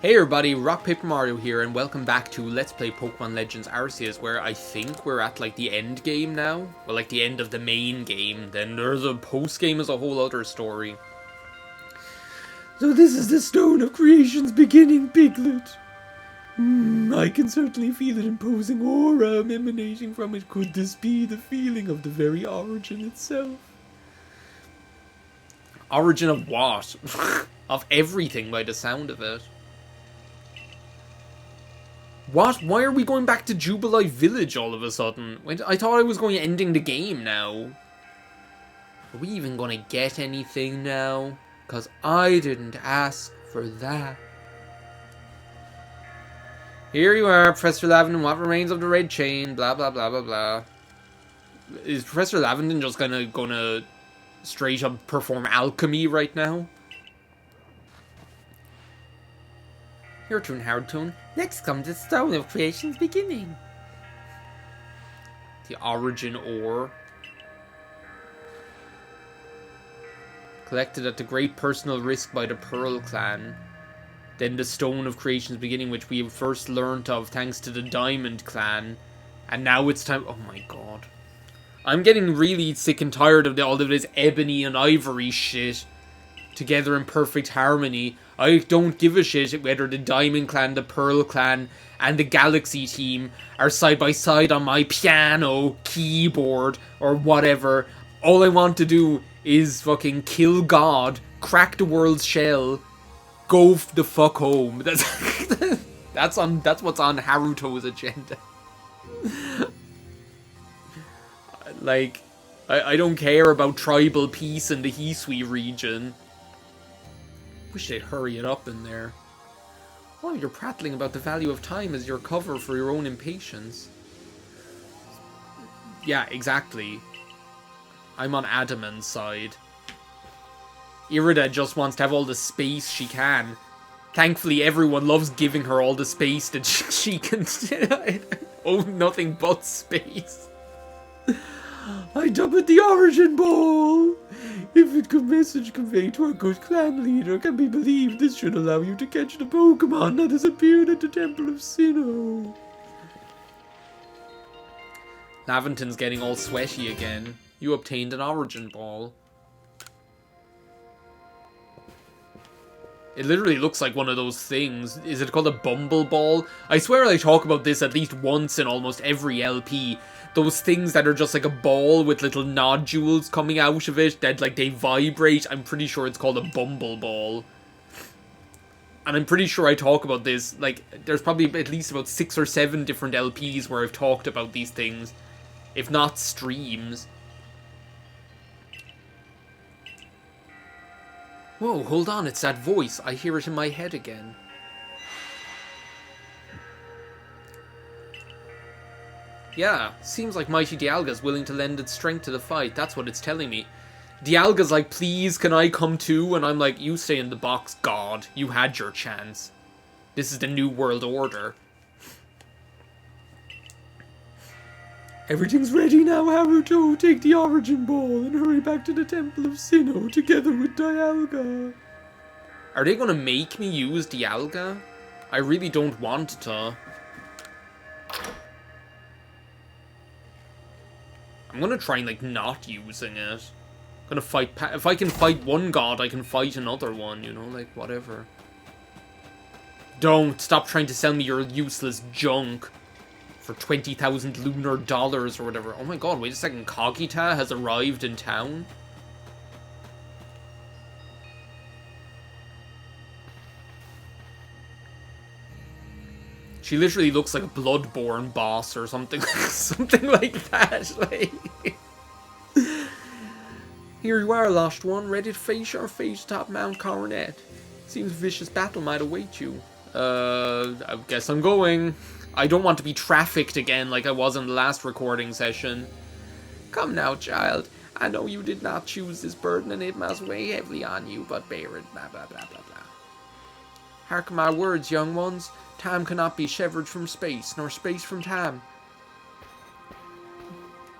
Hey everybody, RockPaperMario here, and welcome back to Let's Play Pokemon Legends Arceus, where I think we're at, like, the end game now. Well, like, the end of the main game. Then there's a post-game as a whole other story. So this is the stone of creation's beginning, Piglet. I can certainly feel an imposing aura emanating from it. Could this be the feeling of the very origin itself? Origin of what? Of everything, by the sound of it. What? Why are we going back to Jubilee Village all of a sudden? I thought I was going ending the game now. Are we even going to get anything now? Because I didn't ask for that. Here you are, Professor Lavenden, what remains of the red chain, blah blah blah blah blah. Is Professor Lavenden just gonna straight up perform alchemy right now? Your turn, Howard Tune. Next comes the stone of creation's beginning. The origin ore. Collected at the great personal risk by the Pearl Clan. Then the stone of creation's beginning, which we have first learnt of thanks to the Diamond Clan. And now it's time... Oh my god. I'm getting really sick and tired of all of this ebony and ivory shit together in perfect harmony. I don't give a shit whether the Diamond Clan, the Pearl Clan, and the Galaxy team are side by side on my piano, keyboard, or whatever. All I want to do is fucking kill God, crack the world's shell, go the fuck home. That's that's what's on Haruto's agenda. Like, I don't care about tribal peace in the Hisui region. Wish they'd hurry it up in there. Oh, you're prattling about the value of time as your cover for your own impatience. Yeah, exactly. I'm on Adaman's side. Irida just wants to have all the space she can. Thankfully, everyone loves giving her all the space that she can own nothing but space. I dub it the origin ball. If it could message conveyed to a good clan leader can be believed, this should allow you to catch the Pokemon that has appeared at the Temple of Sinnoh. Laventon's getting all sweaty again. You obtained an origin ball. It literally looks like one of those things. Is it called a bumble ball? I swear I talk about this at least once in almost every LP. Those things that are just like a ball with little nodules coming out of it that like they vibrate. I'm pretty sure it's called a bumble ball. And I'm pretty sure I talk about this. Like, there's probably at least about 6 or 7 different LPs where I've talked about these things. If not streams. Whoa, hold on, it's that voice. I hear it in my head again. Yeah, seems like Mighty Dialga's willing to lend its strength to the fight. That's what it's telling me. Dialga's like, please, can I come too? And I'm like, you stay in the box, God. You had your chance. This is the New World Order. Everything's ready now, Haruto. Take the origin ball and hurry back to the Temple of Sinnoh together with Dialga. Are they gonna make me use Dialga? I really don't want to. I'm gonna try and, like, not using it. I'm gonna fight... If I can fight one god, I can fight another one, you know? Like, whatever. Don't stop trying to sell me your useless junk for 20,000 lunar dollars or whatever. Oh my god, wait a second. Kogita has arrived in town? She literally looks like a Bloodborne boss or something. Something like that. Like... Here you are, lost one, ready to face your fate atop Mount Coronet. Seems a vicious battle might await you. I guess I'm going. I don't want to be trafficked again like I was in the last recording session. Come now, child. I know you did not choose this burden and it must weigh heavily on you, but bear it, blah blah blah blah blah. Hark my words, young ones. Time cannot be severed from space, nor space from time.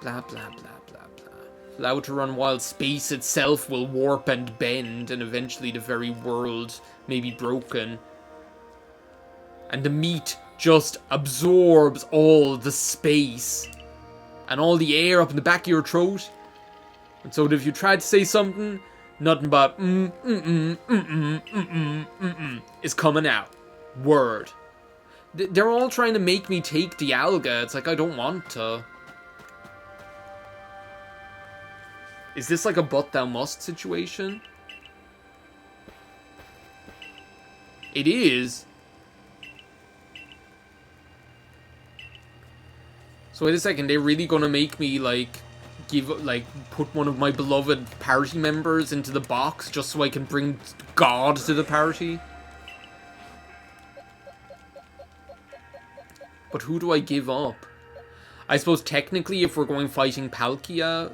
Blah, blah, blah, blah, blah. Allow it to run wild. Space itself will warp and bend, and eventually the very world may be broken. And the meat just absorbs all the space and all the air up in the back of your throat. And so that if you try to say something, nothing but is coming out. Word. They're all trying to make me take the alga. It's like, I don't want to. Is this like a but thou must situation? It is. So wait a second, they're really gonna make me like put one of my beloved party members into the box just so I can bring God to the party? But who do I give up? I suppose technically if we're going fighting Palkia,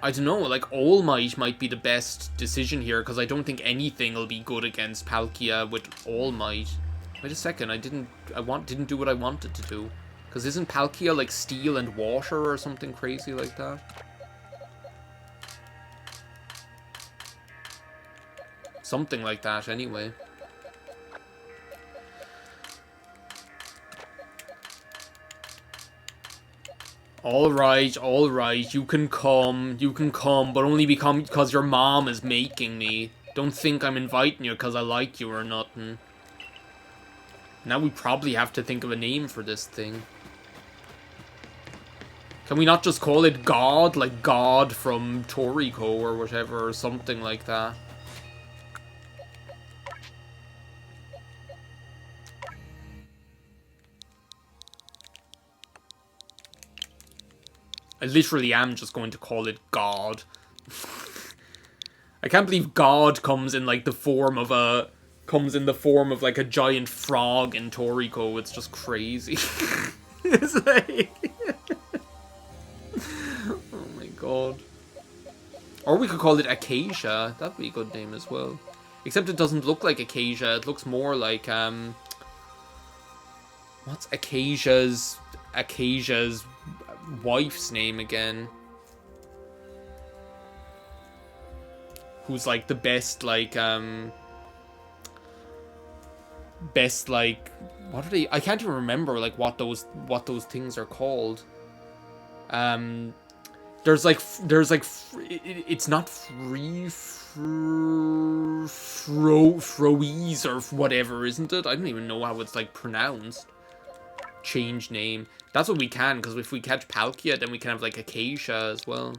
I don't know, like All Might might be the best decision here, because I don't think anything will be good against Palkia with All Might. Wait a second, didn't do what I wanted to do. Because isn't Palkia like steel and water or something crazy like that? Something like that, anyway. Alright, you can come, but only because your mom is making me. Don't think I'm inviting you because I like you or nothing. Now we probably have to think of a name for this thing. Can we not just call it God? Like God from Toriko or whatever, or something like that. I literally am just going to call it God. I can't believe God comes in like the form of like a giant frog in Toriko. It's just crazy. It's like oh my god. Or we could call it Acacia. That'd be a good name as well. Except it doesn't look like Acacia. It looks more like what's Acacia's wife's name again? Who's like the best like what are they? I can't even remember like what those things are called. There's like it's not Froeze or whatever, isn't it? I don't even know how it's like pronounced. Change name. That's what we can, because if we catch Palkia, then we can have like Acacia as well.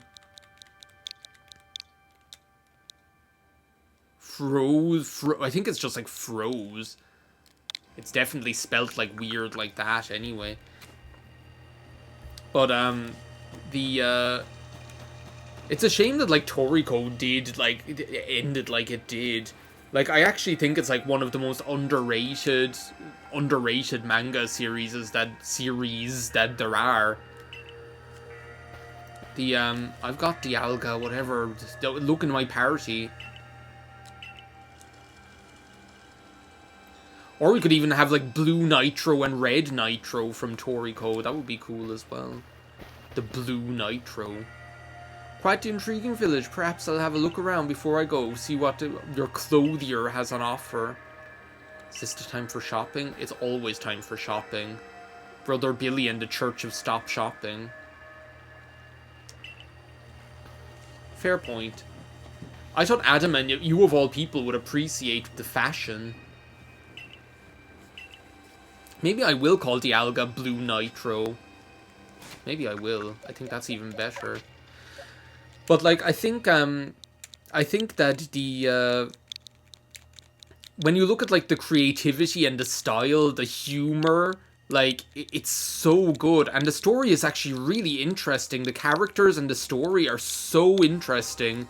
I think it's just like Froze. It's definitely spelt like weird like that anyway. But it's a shame that like Toriko did like it ended like it did. Like I actually think it's like one of the most underrated manga series that there are. The I've got Dialga, whatever. Look in my party. Or we could even have like Blue Nitro and Red Nitro from Toriko. That would be cool as well. The Blue Nitro. Quite the intriguing village. Perhaps I'll have a look around before I go. See what your clothier has on offer. Is this the time for shopping? It's always time for shopping. Brother Billy and the Church of Stop Shopping. Fair point. I thought Adam and you of all people would appreciate the fashion. Maybe I will call Dialga Blue Nitro. Maybe I will. I think that's even better. But like I think that the when you look at like the creativity and the style, the humor, like it's so good, and the story is actually really interesting. The characters and the story are so interesting,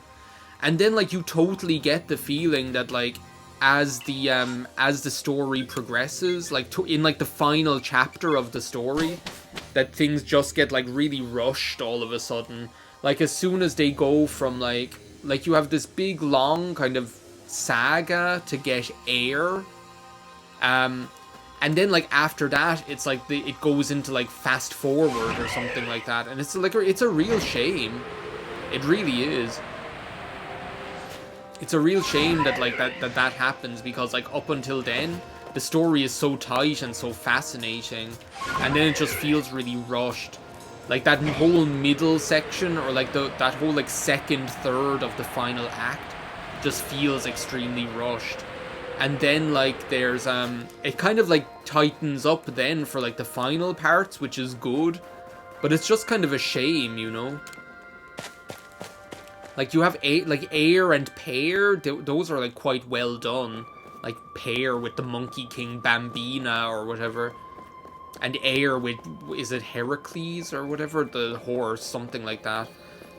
and then like you totally get the feeling that like as the story progresses, like in like the final chapter of the story, that things just get like really rushed all of a sudden. Like as soon as they go from like you have this big long kind of saga to get air, and then like after that it's like it goes into like fast forward or something like that, and it's like it's a real shame. It really is. it's a real shame that like that happens, because like up until then the story is so tight and so fascinating, and then it just feels really rushed. Like that whole middle section, or like that whole like second third of the final act just feels extremely rushed. And then like there's it kind of like tightens up then for like the final parts, which is good, but it's just kind of a shame, you know. Like you have like Air and Pear, those are like quite well done. Like Pear with the Monkey King Bambina or whatever, and Air with, is it Heracles or whatever, the horse, something like that.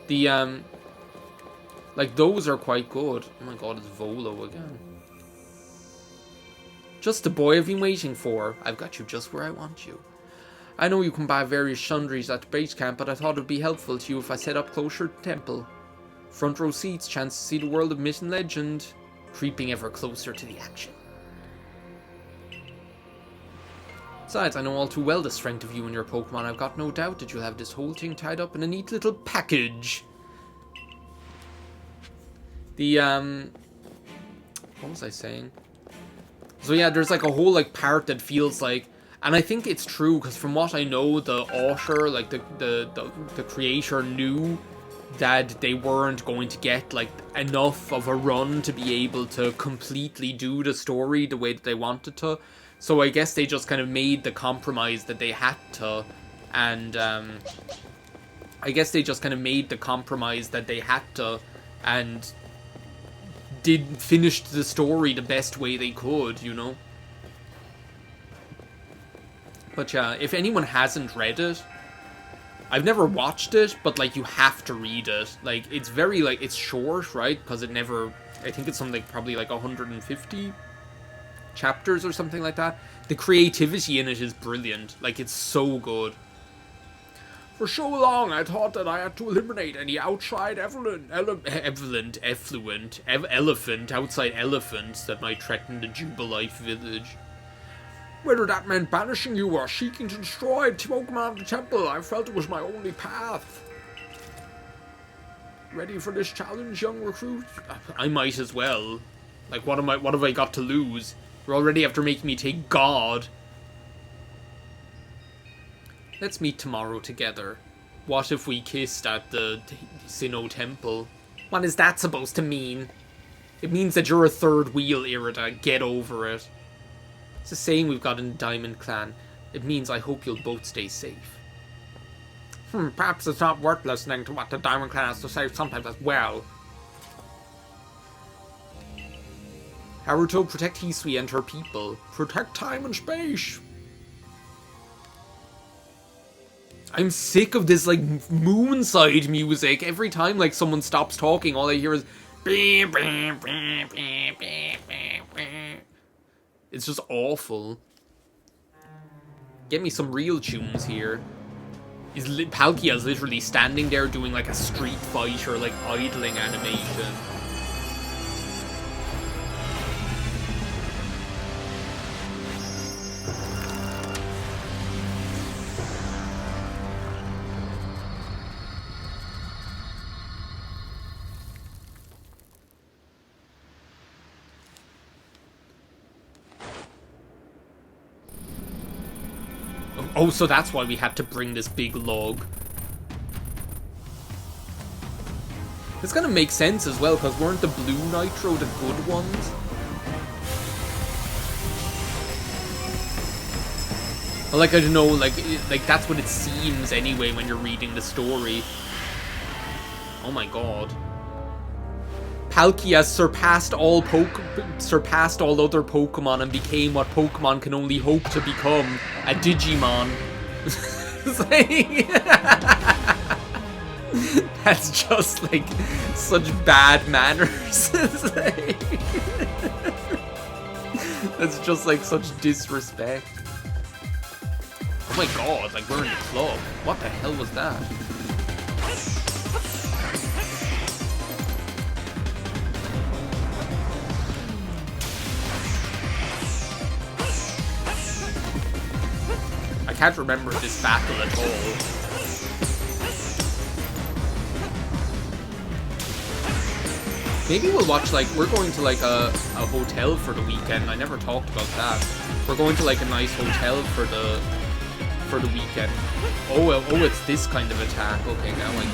The like those are quite good. Oh my god, it's Volo again. Just the boy I've been waiting for. I've got you just where I want you. I know you can buy various sundries at the base camp, but I thought it would be helpful to you if I set up closer to the temple. Front row seats, chance to see the world of myth and legend, creeping ever closer to the action. Besides, I know all too well the strength of you and your Pokemon. I've got no doubt that you'll have this whole thing tied up in a neat little package. The, what was I saying? So yeah, there's like a whole like part that feels like, and I think it's true, because from what I know, the author, like the creator, knew that they weren't going to get like enough of a run to be able to completely do the story the way that they wanted to. So I guess they just kind of made the compromise that they had to, and I guess they just kind of made the compromise that they had to, and did finish the story the best way they could, you know. But yeah, if anyone hasn't read it, I've never watched it, but like you have to read it. Like it's very like, it's short, right? Because it never, I think it's something like probably like 150 chapters or something like that. The creativity in it is brilliant. Like it's so good. For so long, I thought that I had to eliminate any outside elephant outside elephants that might threaten the Jubilife village. Whether that meant banishing you or seeking to destroy Pokemon of the temple, I felt it was my only path. Ready for this challenge, young recruit? I might as well. Like, what have I got to lose? You're already after making me take God. Let's meet tomorrow together. What if we kissed at the Sinnoh Temple? What is that supposed to mean? It means that you're a third wheel, Irida. Get over it. It's a saying we've got in the Diamond Clan. It means I hope you'll both stay safe. Perhaps it's not worth listening to what the Diamond Clan has to say sometimes as well. Haruto, protect Hisui and her people. Protect time and space. I'm sick of this, like, Moonside music. Every time, like, someone stops talking, all I hear is... It's just awful. Get me some real tunes here. Palkia's literally standing there doing, like, a Street Fighter, like, idling animation. Oh, so that's why we had to bring this big log. It's gonna make sense as well, because weren't the blue Nitro the good ones? Well, like, I don't know, like that's what it seems anyway when you're reading the story. Oh my god. Palkia surpassed all other Pokemon and became what Pokemon can only hope to become, a Digimon. That's just like such bad manners. That's just like such disrespect. Oh my god, like we're in the club. What the hell was that? I can't remember this battle at all. Maybe we'll watch, like, we're going to, like, a hotel for the weekend. I never talked about that. We're going to, like, a nice hotel for the weekend. Oh, well, oh, it's this kind of attack. Okay, now I get it.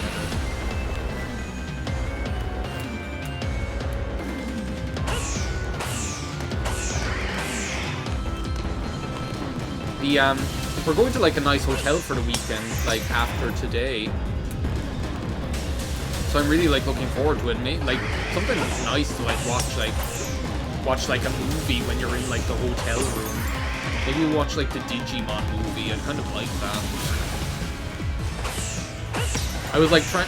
We're going to, like, a nice hotel for the weekend, like, after today. So I'm really, like, looking forward to it. Like, sometimes it's nice to, like, watch like a movie when you're in, like, the hotel room. Maybe we'll watch, like, the Digimon movie. I kind of like that. I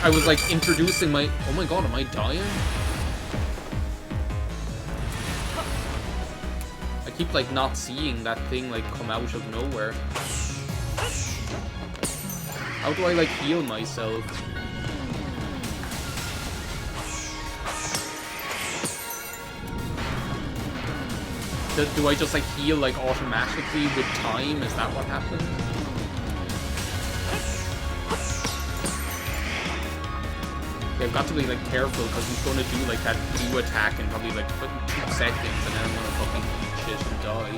was, like, introducing my... Oh my god, am I dying? I keep, like, not seeing that thing, like, come out of nowhere. How do I, like, heal myself? Do I just, like, heal, like, automatically with time? Is that what happened? Okay, I've got to be, like, careful, because he's going to do, like, that blue attack in probably, like, 2 seconds, and then I'm going to fucking eat shit and die.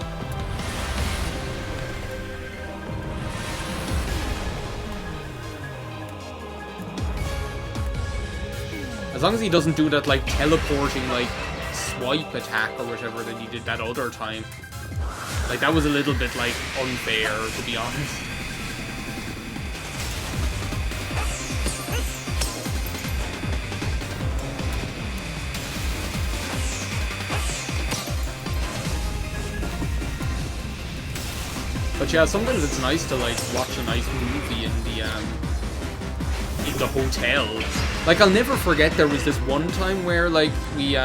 As long as he doesn't do that, like, teleporting, like, swipe attack or whatever that he did that other time. Like, that was a little bit, like, unfair, to be honest. But yeah, sometimes it's nice to, like, watch a nice movie in the hotel. Like, I'll never forget there was this one time where, like, we,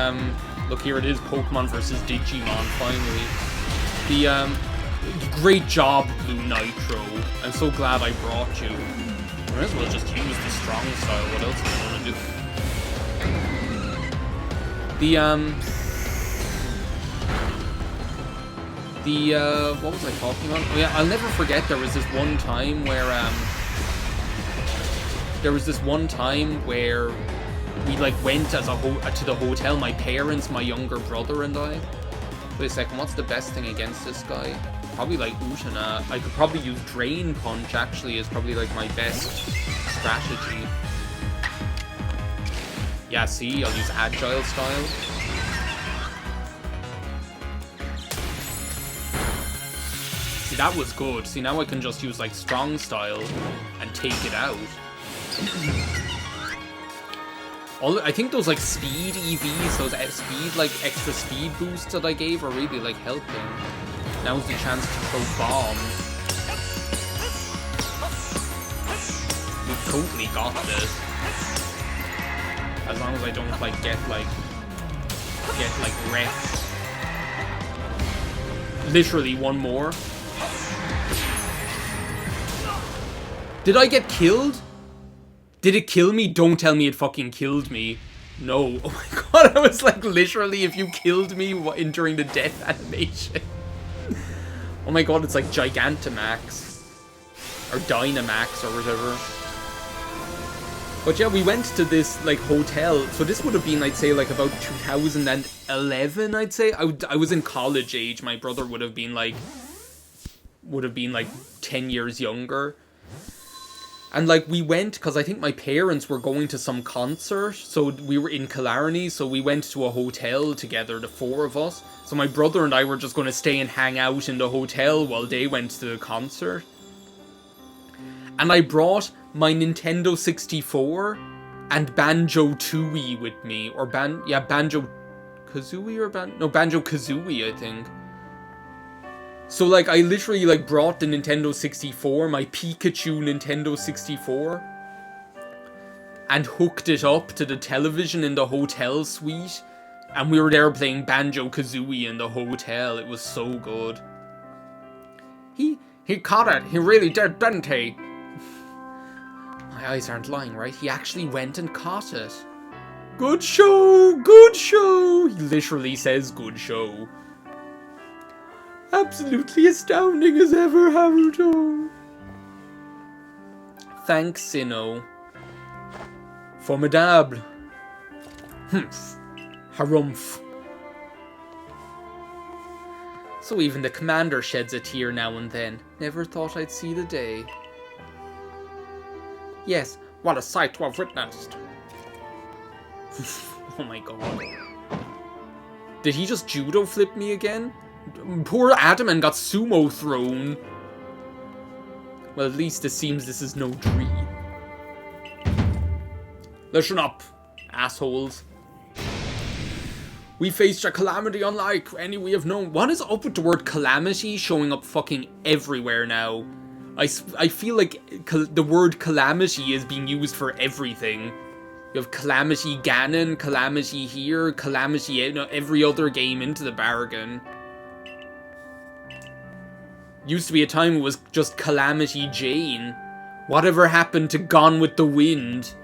look, here it is, Pokemon versus Digimon, finally. The, great job, Blue Nitro. I'm so glad I brought you. I might as well just use the strong style, what else am I gonna do? What was I talking about? Oh yeah, I'll never forget there was this one time where, we, like, went as to the hotel, my parents, my younger brother, and I. Wait a second, what's the best thing against this guy? Probably, like, Utana. I could probably use Drain Punch, actually, is probably, like, my best strategy. Yeah, see, I'll use Agile Style. See, that was good. See, now I can just use, like, Strong Style and take it out. I think those, like, speed EVs, those speed, like, extra speed boosts that I gave are really, like, helping. Now's the chance to throw bombs. We've totally got this. As long as I don't, like, get wrecked. Literally one more. Did I get killed? Did it kill me? Don't tell me it fucking killed me. No. Oh my god, I was like, literally, if you killed me during the death animation. Oh my god, it's like Gigantamax. Or Dynamax, or whatever. But yeah, we went to this, like, hotel. So this would have been, I'd say, like, about 2011, I'd say. I was in college age. My brother would have been, like, 10 years younger. And, like, we went, because I think my parents were going to some concert, so we were in Killarney, so we went to a hotel together, the 4 of us. So my brother and I were just going to stay and hang out in the hotel while they went to the concert. And I brought my Nintendo 64 and Banjo-Tooie with me, or Banjo-Kazooie or Banjo-Kazooie, I think. So, like, I literally, like, brought the Nintendo 64, my Pikachu Nintendo 64, and hooked it up to the television in the hotel suite, and we were there playing Banjo-Kazooie in the hotel. It was so good. He caught it. He really did, didn't he? My eyes aren't lying, right? He actually went and caught it. Good show! Good show! He literally says good show. Absolutely astounding as ever, Haruto. Thanks, Sinnoh. Formidable. Harumph. So even the commander sheds a tear now and then. Never thought I'd see the day. Yes, what a sight to have witnessed. Oh my god. Did he just judo flip me again? Poor Adaman got sumo thrown. Well, at least it seems this is no dream. Listen up, assholes. We faced a calamity unlike any we have known. What is up with the word calamity showing up fucking everywhere now? I feel like the word calamity is being used for everything. You have Calamity Ganon, Calamity here, Calamity every other game into the bargain. Used to be a time it was just Calamity Jane. Whatever happened to Gone with the Wind?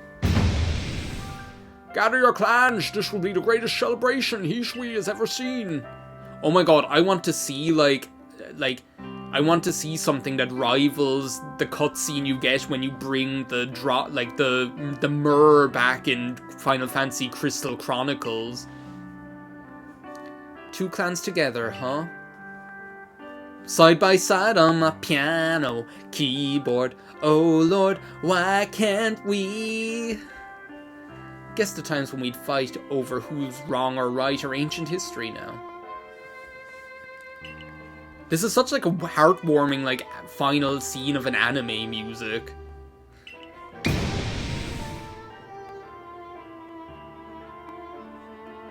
Gather your clans, this will be the greatest celebration Hishui has ever seen. Oh my god, I want to see I want to see something that rivals the cutscene you get when you bring the the Myrrh back in Final Fantasy Crystal Chronicles. 2 clans together, huh? Side by side on my piano, keyboard. Oh lord, why can't we? Guess the times when we'd fight over who's wrong or right are ancient history now. This is such like a heartwarming like final scene of an anime music.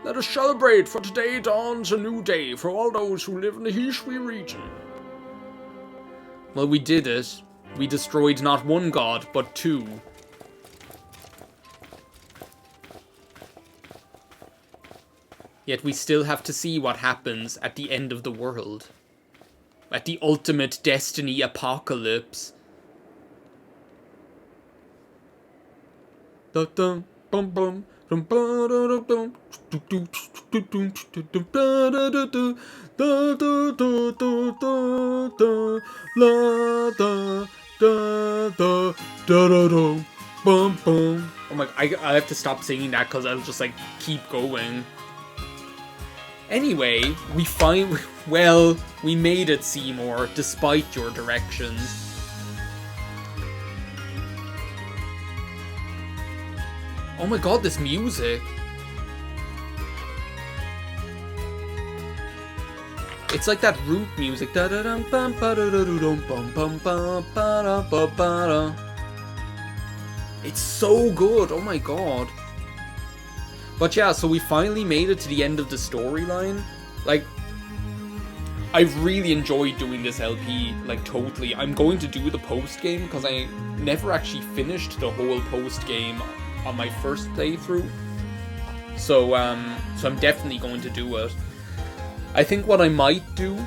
Let us celebrate, for today dawns a new day for all those who live in the Hishui region. Well, we did it. We destroyed not 1 god, but 2. Yet we still have to see what happens at the end of the world. At the ultimate destiny apocalypse. Da-dum, bum bum, dum ba-da-da-dum, dum-dum, da-da-da-da, da-da-da-da-da, la-da-da-da-da-dum, bum bum. Oh my, I have to stop singing that because I'll just like keep going. Anyway, we made it, Seymour, despite your directions. Oh my god, this music. It's like that root music. It's so good, oh my god. But yeah, so we finally made it to the end of the storyline. Like, I've really enjoyed doing this LP, like, totally. I'm going to do the post-game, because I never actually finished the whole post-game on my first playthrough. So I'm definitely going to do it. I think what I might do,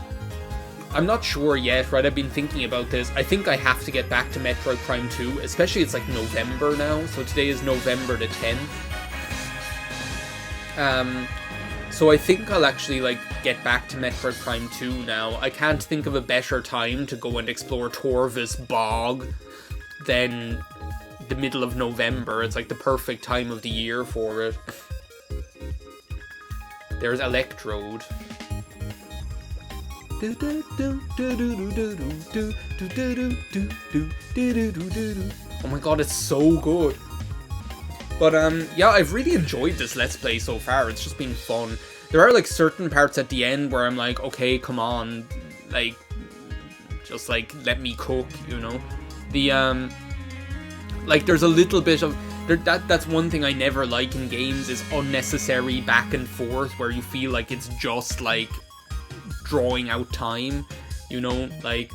I'm not sure yet, right? I've been thinking about this. I think I have to get back to Metroid Prime 2, especially it's like November now, so today is November the 10th. So I think I'll actually, like, get back to Metroid Prime 2 now. I can't think of a better time to go and explore Torvis Bog than the middle of November. It's, like, the perfect time of the year for it. There's Electrode. Oh my god, it's so good. But, yeah, I've really enjoyed this Let's Play so far. It's just been fun. There are, like, certain parts at the end where I'm like, okay, come on. Like, just, like, let me cook, you know? The, like, there's a little bit of... That's one thing I never like in games, is unnecessary back and forth where you feel like it's just, like, drawing out time, you know? Like...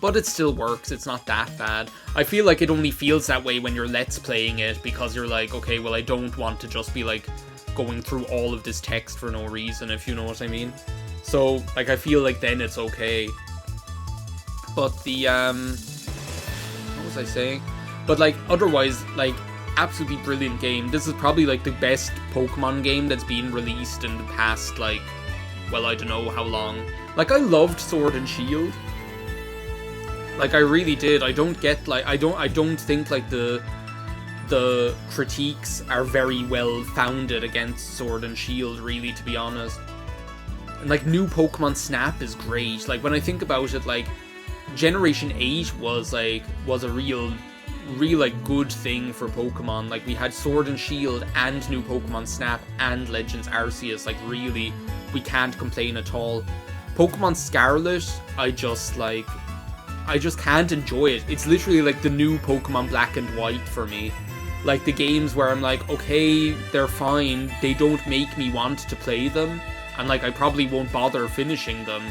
But it still works, it's not that bad. I feel like it only feels that way when you're Let's Playing it, because you're like, okay, well I don't want to just be like going through all of this text for no reason, if you know what I mean. So, like, I feel like then it's okay. But the, what was I saying? But, like, otherwise, like, absolutely brilliant game. This is probably, like, the best Pokemon game that's been released in the past, like, well, I don't know how long. Like, I loved Sword and Shield. Like, I really did. I don't get, like, I don't think, like, the the critiques are very well founded against Sword and Shield, really, to be honest. And like, new Pokemon Snap is great. Like, when I think about it, like, Generation 8 was a real like good thing for Pokemon. Like, we had Sword and Shield and new Pokemon Snap and Legends Arceus. Like, really, we can't complain at all. Pokemon Scarlet, I just can't enjoy it. It's literally like the new Pokemon Black and White for me. Like, the games where I'm like, okay, they're fine, they don't make me want to play them, and like, I probably won't bother finishing them.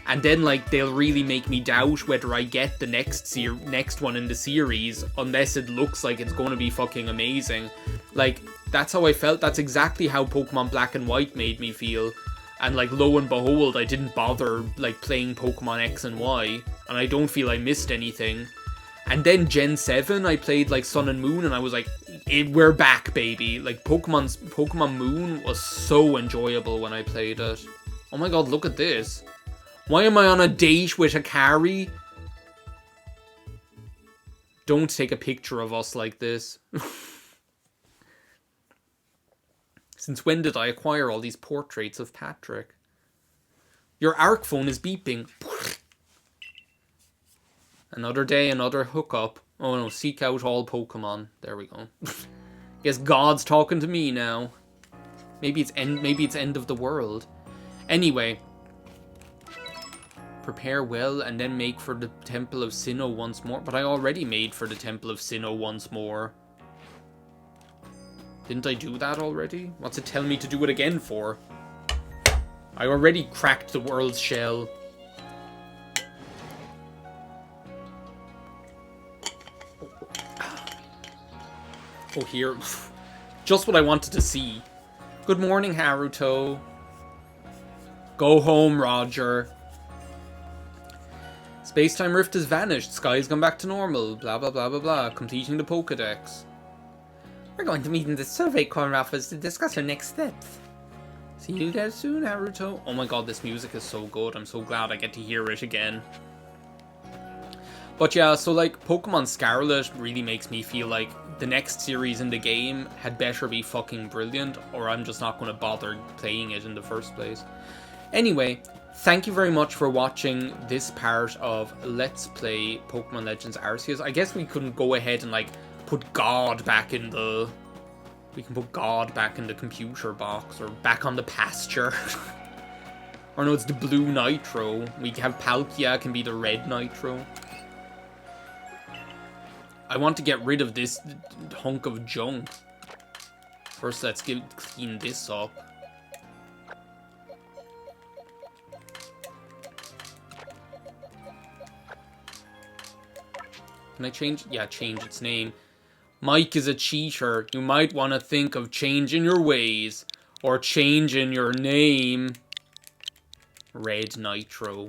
And then, like, they'll really make me doubt whether I get the next one in the series, unless it looks like it's going to be fucking amazing. Like, that's how I felt. That's exactly how Pokemon Black and White made me feel. And, like, lo and behold, I didn't bother, like, playing Pokemon X and Y, and I don't feel I missed anything. And then Gen 7, I played, like, Sun and Moon, and I was like, we're back, baby. Like, Pokemon Moon was so enjoyable when I played it. Oh my god, look at this. Why am I on a date with Akari? Don't take a picture of us like this. Since when did I acquire all these portraits of Patrick? Your ARC phone is beeping. Another day, another hookup. Oh no, seek out all Pokemon. There we go. Guess God's talking to me now. Maybe it's end of the world. Anyway. Prepare well and then make for the Temple of Sinnoh once more. But I already made for the Temple of Sinnoh once more. Didn't I do that already? What's it tell me to do it again for? I already cracked the world's shell. Oh, here. Just what I wanted to see. Good morning, Haruto. Go home, Roger. Space-time rift has vanished. Sky's gone back to normal. Blah, blah, blah, blah, blah. Completing the Pokedex. We're going to meet in the survey corner office to discuss our next steps. See you guys soon, Haruto. Oh my god, this music is so good. I'm so glad I get to hear it again. But yeah, so like, Pokemon Scarlet really makes me feel like the next series in the game had better be fucking brilliant, or I'm just not going to bother playing it in the first place. Anyway, thank you very much for watching this part of Let's Play Pokemon Legends Arceus. I guess we couldn't go ahead and like put God back in the... We can put God back in the computer box, or back on the pasture. Or no, it's the blue Nitro. We have Palkia, can be the red Nitro. I want to get rid of this hunk of junk. First, let's clean this up. Can I change? Yeah, change its name. Mike is a cheater. You might want to think of changing your ways. Or changing your name. Red Nitro.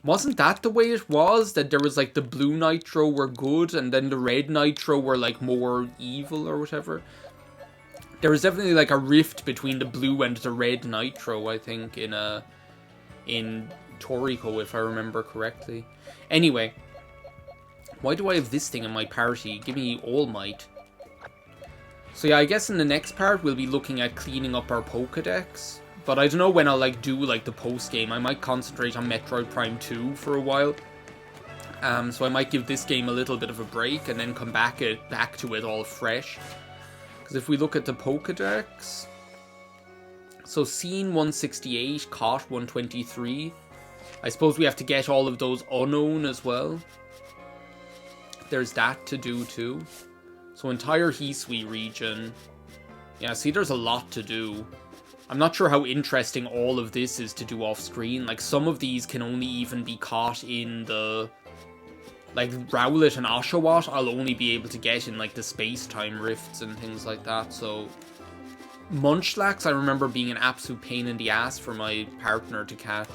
Wasn't that the way it was? That there was like the blue Nitro were good and then the red Nitro were like more evil or whatever? There was definitely like a rift between the blue and the red Nitro, I think, in Toriko, if I remember correctly. Anyway. Why do I have this thing in my party? Give me All Might. So yeah, I guess in the next part we'll be looking at cleaning up our Pokedex. But I don't know when I'll like do like the post game. I might concentrate on Metroid Prime 2 for a while. So I might give this game a little bit of a break and then come back to it all fresh. Because if we look at the Pokedex, so Scene 168, Caught 123. I suppose we have to get all of those unknown as well. There's that to do too. So entire Hisui region. Yeah, see, there's a lot to do. I'm not sure how interesting all of this is to do off screen. Like, some of these can only even be caught in the... Like, Rowlet and Oshawott, I'll only be able to get in, like, the space-time rifts and things like that, so... Munchlax, I remember being an absolute pain in the ass for my partner to catch.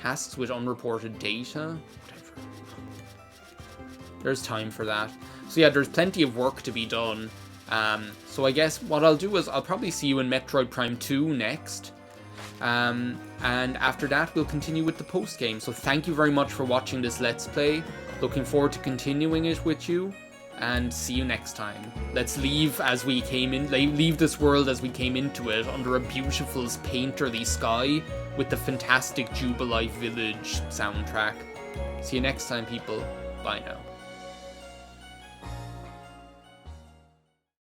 Tasks with unreported data? Whatever. There's time for that. So yeah, there's plenty of work to be done. So I guess what I'll do is I'll probably see you in Metroid Prime 2 next. And after that, we'll continue with the post-game. So thank you very much for watching this Let's Play. Looking forward to continuing it with you. and see you next time. Let's leave as we came in, leave this world as we came into it, under a beautiful painterly sky with the fantastic Jubilife Village soundtrack. See you next time, people. Bye now.